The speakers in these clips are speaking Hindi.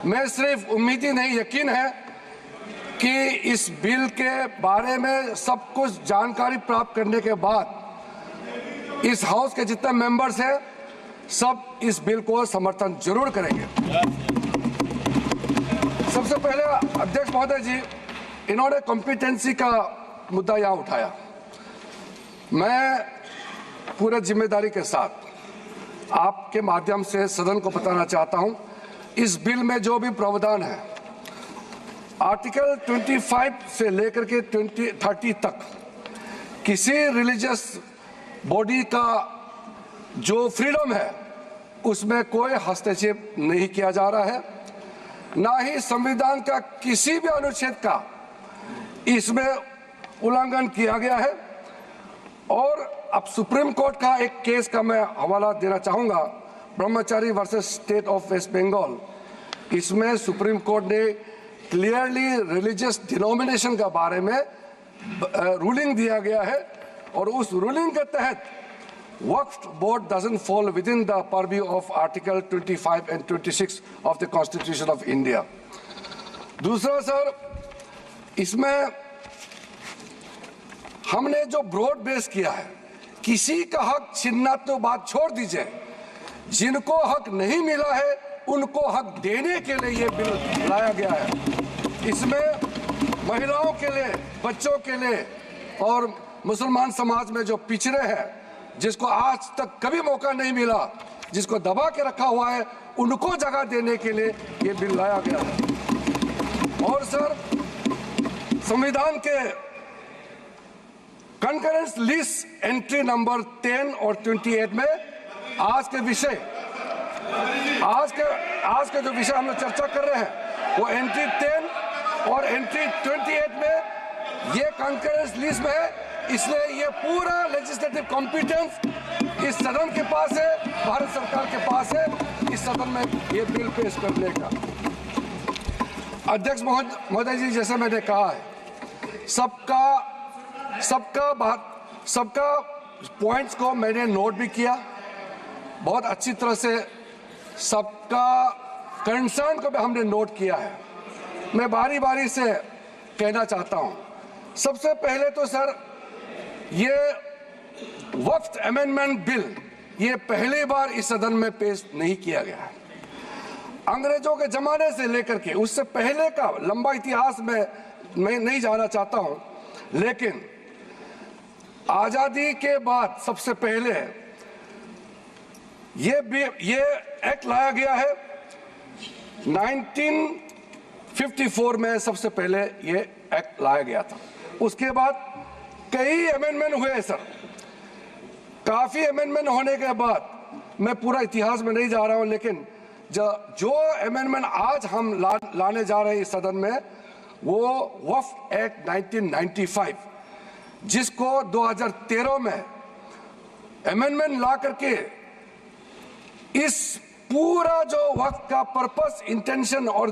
मैं सिर्फ उम्मीद ही नहीं, यकीन है कि इस बिल के बारे में सब कुछ जानकारी प्राप्त करने के बाद इस हाउस के जितने मेंबर्स हैं सब इस बिल को समर्थन जरूर करेंगे। सबसे पहले अध्यक्ष महोदय जी, इन्होंने कॉम्पिटेंसी का मुद्दा यहाँ उठाया। मैं पूरे जिम्मेदारी के साथ आपके माध्यम से सदन को बताना चाहता हूं, इस बिल में जो भी प्रावधान है आर्टिकल 25 से लेकर के 30 तक किसी रिलीजियस बॉडी का जो फ्रीडम है उसमें कोई हस्तक्षेप नहीं किया जा रहा है, ना ही संविधान का किसी भी अनुच्छेद का इसमें उल्लंघन किया गया है। और अब सुप्रीम कोर्ट का एक केस का मैं हवाला देना चाहूंगा, Brahmachari versus state of West Bengal. इसमें सुप्रीम कोर्ट ने क्लियरली रिलीजियस डिनोमिनेशन के बारे में रूलिंग दिया गया है और उस रूलिंग के तहत Waqf board doesn't fall within the purview of article 25 and 26 of the constitution of India. दूसरा सर, इसमें हमने जो ब्रॉड बेस किया है, किसी का हक छीनना तो बात छोड़ दीजिए, जिनको हक नहीं मिला है उनको हक देने के लिए ये बिल लाया गया है। इसमें महिलाओं के लिए, बच्चों के लिए और मुसलमान समाज में जो पिछड़े हैं, जिसको आज तक कभी मौका नहीं मिला, जिसको दबा के रखा हुआ है, उनको जगह देने के लिए ये बिल लाया गया है। और सर, संविधान के कंकरेंस लिस्ट एंट्री नंबर 10 और 28 में आज के जो विषय हम लोग चर्चा कर रहे हैं वो एंट्री 10 और एंट्री 28 में ये कंकरेंस लिस्ट में है। इसलिए ये पूरा लेजिस्लेटिव कॉम्पिटेंस इस सदन के पास है, भारत सरकार के पास है, इस सदन में ये बिल पेश करने का। अध्यक्ष महोदय जी, जैसे मैंने कहा है, सबका पॉइंट्स को मैंने नोट भी किया, बहुत अच्छी तरह से सबका कंसर्न को भी हमने नोट किया है। मैं बारी बारी से कहना चाहता हूं, सबसे पहले तो सर, ये वक्फ अमेंडमेंट बिल ये पहली बार इस सदन में पेश नहीं किया गया है। अंग्रेजों के जमाने से लेकर के उससे पहले का लंबा इतिहास में मैं नहीं जाना चाहता हूं, लेकिन आजादी के बाद सबसे पहले ये एक्ट लाया गया है। 1954 में सबसे पहले ये एक्ट लाया गया था। उसके बाद कई अमेंडमेंट हुए सर। काफी अमेंडमेंट होने के बाद मैं पूरा इतिहास में नहीं जा रहा हूं, लेकिन जो अमेंडमेंट आज हम लाने जा रहे हैं इस सदन में, वो वक्फ एक्ट 1995, जिसको 2013 में अमेंडमेंट ला करके इस पूरा जो वक्त का पर्पस, इंटेंशन और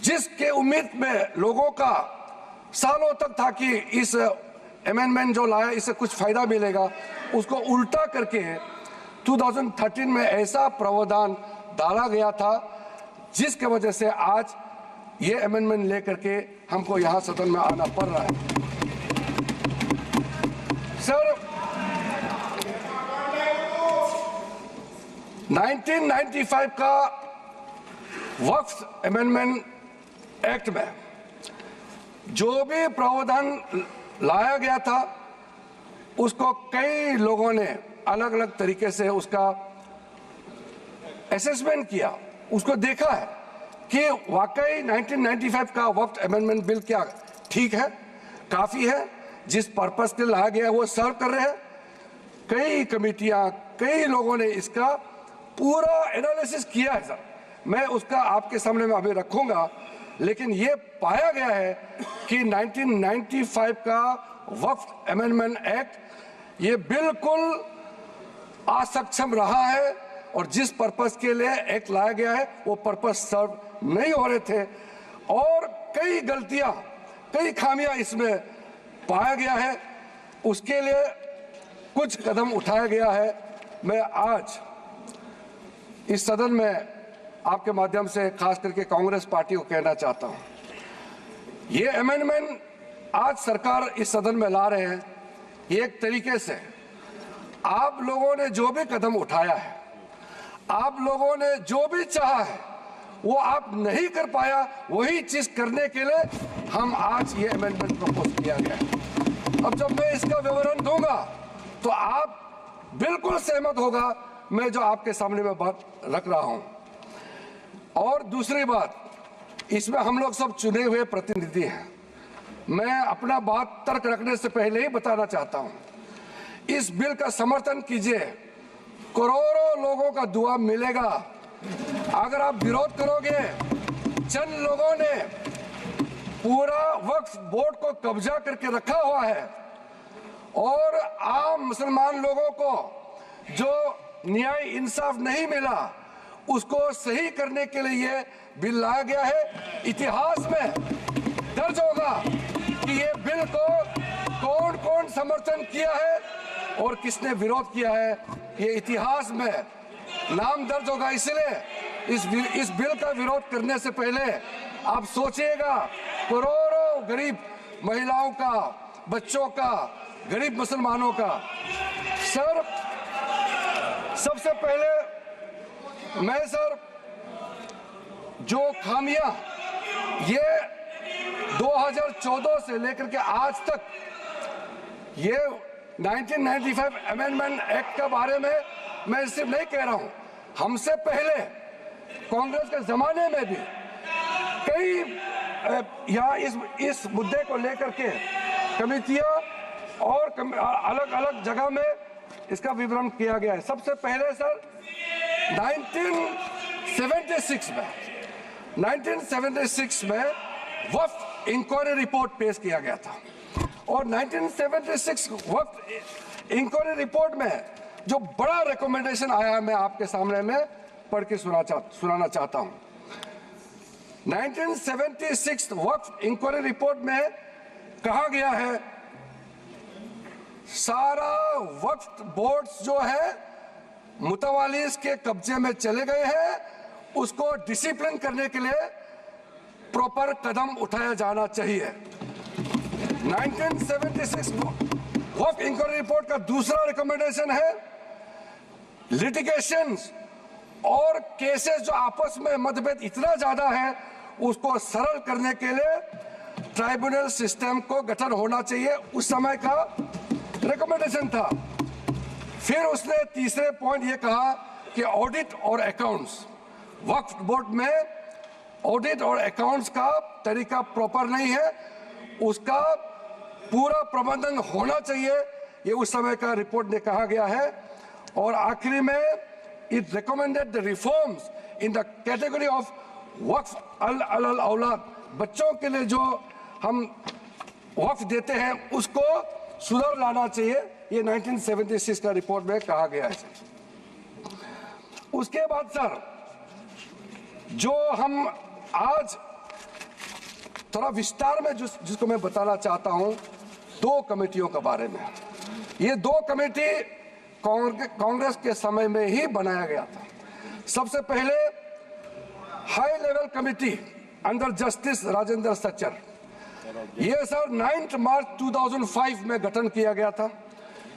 जिसके उम्मीद में लोगों का सालों तक था कि इस अमेंडमेंट जो लाया इससे कुछ फायदा मिलेगा, उसको उल्टा करके 2013 में ऐसा प्रावधान डाला गया था जिसके वजह से आज ये अमेंडमेंट लेकर के हमको यहां सदन में आना पड़ रहा है। सर, 1995 का वक्फ अमेंडमेंट एक्ट में जो भी प्रावधान लाया गया था उसको कई लोगों ने अलग अलग तरीके से उसका असेसमेंट किया, उसको देखा है कि वाकई 1995 का वक्फ अमेंडमेंट बिल क्या ठीक है, काफी है, जिस पर्पस के लाया गया है वो सर्व कर रहे हैं। कई कमेटियां, कई लोगों ने इसका पूरा एनालिसिस किया है सर, मैं उसका आपके सामने में अभी रखूंगा। लेकिन ये पाया गया है कि 1995 का वक्फ अमेंडमेंट एक्ट ये बिल्कुल असक्षम रहा है और जिस पर्पस के लिए एक्ट लाया गया है वो पर्पस सर्व नहीं हो रहे थे और कई गलतियां, कई खामियां इसमें पाया गया है। उसके लिए कुछ कदम उठाया गया है। मैं आज इस सदन में आपके माध्यम से खास करके कांग्रेस पार्टी को कहना चाहता हूं, ये अमेंडमेंट आज सरकार इस सदन में ला रहे हैं, एक तरीके से आप लोगों ने जो भी कदम उठाया है, आप लोगों ने जो भी चाहा है, वो आप नहीं कर पाया, वही चीज करने के लिए हम आज ये अमेंडमेंट प्रपोज किया गया है। अब जब मैं इसका विवरण दूंगा तो आप बिल्कुल सहमत होगा मैं जो आपके सामने में बात रख रहा हूं। और दूसरी बात, इसमें हम लोग सब चुने हुए प्रतिनिधि हैं। मैं अपना बात तर्क रखने से पहले ही बताना चाहता हूं, इस बिल का समर्थन कीजिए, करोड़ों लोगों का दुआ मिलेगा। अगर आप विरोध करोगे, चंद लोगों ने पूरा वक्फ बोर्ड को कब्जा करके रखा हुआ है और आम मुसलमान लोगों को जो न्याय इंसाफ नहीं मिला उसको सही करने के लिए ये बिल लाया गया है। इतिहास में दर्ज होगा कि ये बिल को कौन कौन समर्थन किया है और किसने विरोध किया है, ये इतिहास में नाम दर्ज होगा। इसलिए इस बिल का विरोध करने से पहले आप सोचिएगा, करोड़ों गरीब महिलाओं का, बच्चों का, गरीब मुसलमानों का। सर, सबसे पहले मैं सर जो खामियां ये 2014 से लेकर के आज तक ये 1995 अमेंडमेंट एक्ट के बारे में मैं सिर्फ नहीं कह रहा हूं, हमसे पहले कांग्रेस के जमाने में भी कई यहाँ इस मुद्दे को लेकर के कमेटियां और अलग अलग जगह में इसका विवरण किया गया है। सबसे पहले सर 1976 में वक्फ इंक्वायरी रिपोर्ट पेश किया गया था और 1976 वक्फ इंक्वायरी रिपोर्ट में जो बड़ा रिकमेंडेशन आया, मैं आपके सामने में पढ़ के सुनाना चाहता हूं। 1976 वक्फ इंक्वायरी रिपोर्ट में कहा गया है, सारा वक्फ बोर्ड्स जो है मुतवालिस के कब्जे में चले गए हैं, उसको डिसिप्लिन करने के लिए प्रॉपर कदम उठाया जाना चाहिए। 1976 वक्फ इंक्वायरी रिपोर्ट का दूसरा रिकमेंडेशन है, लिटिगेशंस और केसेस जो आपस में मतभेद इतना ज्यादा है उसको सरल करने के लिए ट्राइब्यूनल सिस्टम को गठन होना चाहिए, उस समय का रिकमेंडेशन था। फिर उसने तीसरे पॉइंट ये कहा कि ऑडिट और अकाउंट्स, वक्फ बोर्ड में ऑडिट और अकाउंट्स का तरीका प्रॉपर नहीं है, उसका पूरा प्रबंधन होना चाहिए, ये उस समय का रिपोर्ट में कहा गया है। और आखिरी में it recommended the reforms in the category of waqf al aulad, बच्चों के लिए जो हम वक्फ देते हैं उसको सुधार लाना चाहिए, ये 1976 का रिपोर्ट में कहा गया है। उसके बाद सर जो हम आज थोड़ा विस्तार में जिसको मैं बताना चाहता हूं, दो कमेटियों के बारे में। ये दो कमेटी कांग्रेस के समय में ही बनाया गया था। सबसे पहले high level committee under justice Rajendra Sachar, ये सर 9 मार्च 2005 में गठन किया गया था,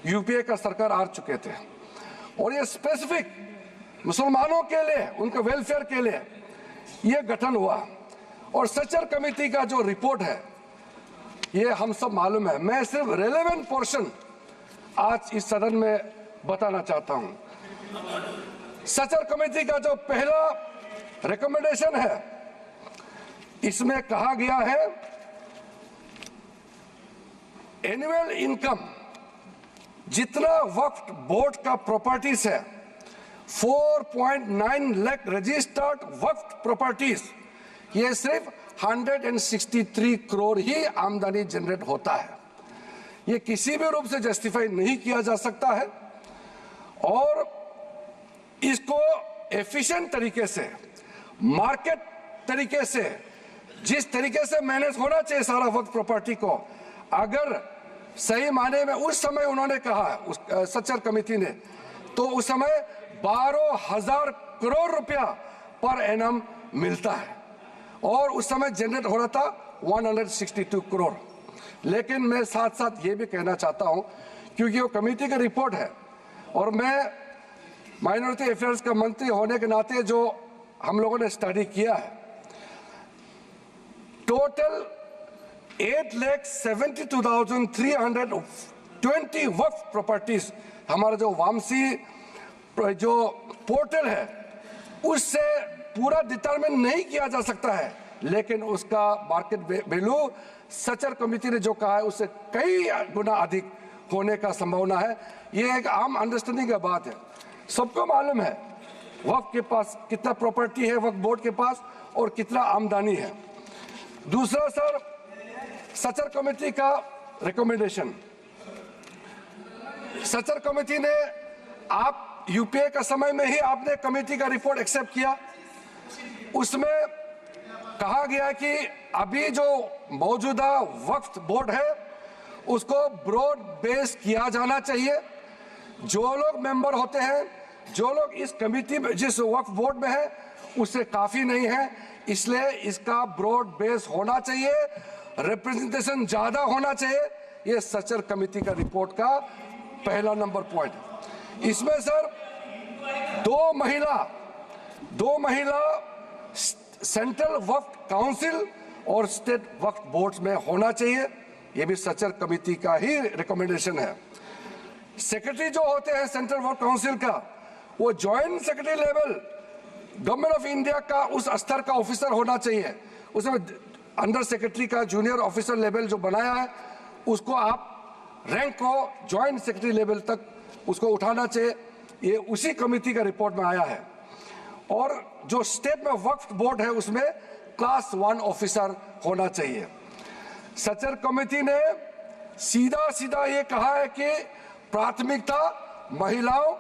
यूपीए का सरकार आ चुके थे और ये स्पेसिफिक मुसलमानों के लिए, उनके वेलफेयर के लिए ये गठन हुआ। और सच्चर कमेटी का जो रिपोर्ट है ये हम सब मालूम है, मैं सिर्फ रेलेवेंट पोर्शन आज इस सदन में बताना चाहता हूं। सच्चर कमेटी का जो पहला रिकमेंडेशन है, इसमें कहा गया है एनुअल इनकम जितना वक्फ बोर्ड का प्रॉपर्टीज है 4.9 लाख रजिस्टर्ड वक्फ प्रॉपर्टीज, ये सिर्फ 163 करोड़ ही आमदनी जनरेट होता है। ये किसी भी रूप से जस्टिफाई नहीं किया जा सकता है और इसको एफिशिएंट तरीके से, मार्केट तरीके से, जिस तरीके से मैनेज होना चाहिए सारा वक्फ प्रॉपर्टी को, अगर सही माने में उस समय उन्होंने कहा, उस सच्चर कमेटी ने, तो उस समय 12,000 करोड़ रुपया पर एनम मिलता है और उस समय जनरेट हो रहा था 162 करोड़। लेकिन मैं साथ साथ ये भी कहना चाहता हूं, क्योंकि वो कमेटी की रिपोर्ट है और मैं माइनॉरिटी अफेयर्स का मंत्री होने के नाते जो हम लोगों ने स्टडी किया है, टोटल 8,72,320 वक्फ प्रॉपर्टीज हमारा जो वामसी जो पोर्टल है उससे पूरा डिटरमिन नहीं किया जा सकता है, लेकिन उसका मार्केट वैल्यू सचर कमेटी ने जो कहा है उससे कई गुना अधिक होने का संभावना है। ये एक आम अंडरस्टैंडिंग का बात है, सबको मालूम है वक्फ के पास कितना प्रॉपर्टी है, वक्फ बोर्ड के पास, और कितना आमदनी है। दूसरा सर, सचर कमेटी का रिकमेंडेशन, सचर कमेटी ने आप यूपीए का समय में ही आपने कमेटी का रिपोर्ट एक्सेप्ट किया। उसमें कहा गया कि अभी जो मौजूदा वक्फ बोर्ड है उसको ब्रॉड बेस किया जाना चाहिए। जो लोग मेंबर होते हैं, जो लोग इस कमेटी में, जिस वक्फ बोर्ड में है, उससे काफी नहीं है, इसलिए इसका ब्रॉड बेस होना चाहिए, रिप्रेजेंटेशन ज्यादा होना चाहिए। ये सचर कमेटी का रिपोर्ट का पहला नंबर पॉइंट। इसमें सर दो महिला सेंट्रल वक्फ काउंसिल और स्टेट वक्फ बोर्ड्स में होना चाहिए, ये भी सचर कमेटी का ही रिकमेंडेशन है। सेक्रेटरी जो होते हैं सेंट्रल वक्फ काउंसिल का, वो joint secretary level government of India का उस स्तर का ऑफिसर होना चाहिए। उसमें अंडर सेक्रेटरी का जूनियर ऑफिसर लेवल जो बनाया है उसको आप रैंक को ज्वाइंट सेक्रेटरी लेवल तक उसको उठाना चाहिए, ये उसी कमेटी का रिपोर्ट में आया है। और जो स्टेट में वक्फ बोर्ड है उसमें क्लास 1 ऑफिसर होना चाहिए। सचर कमेटी ने सीधा ये कहा है कि प्राथमिकता महिलाओं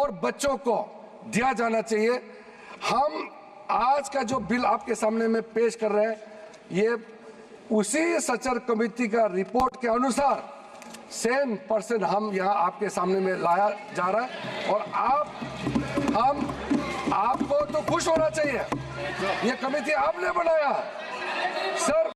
और बच्चों को दिया जाना चाहिए। हम आज का जो बिल आपके सामने में पेश कर रहे हैं, ये उसी सचर कमेटी का रिपोर्ट के अनुसार 100% हम यहाँ आपके सामने में लाया जा रहा है। और आपको तो खुश होना चाहिए, ये कमेटी आपने बनाया सर।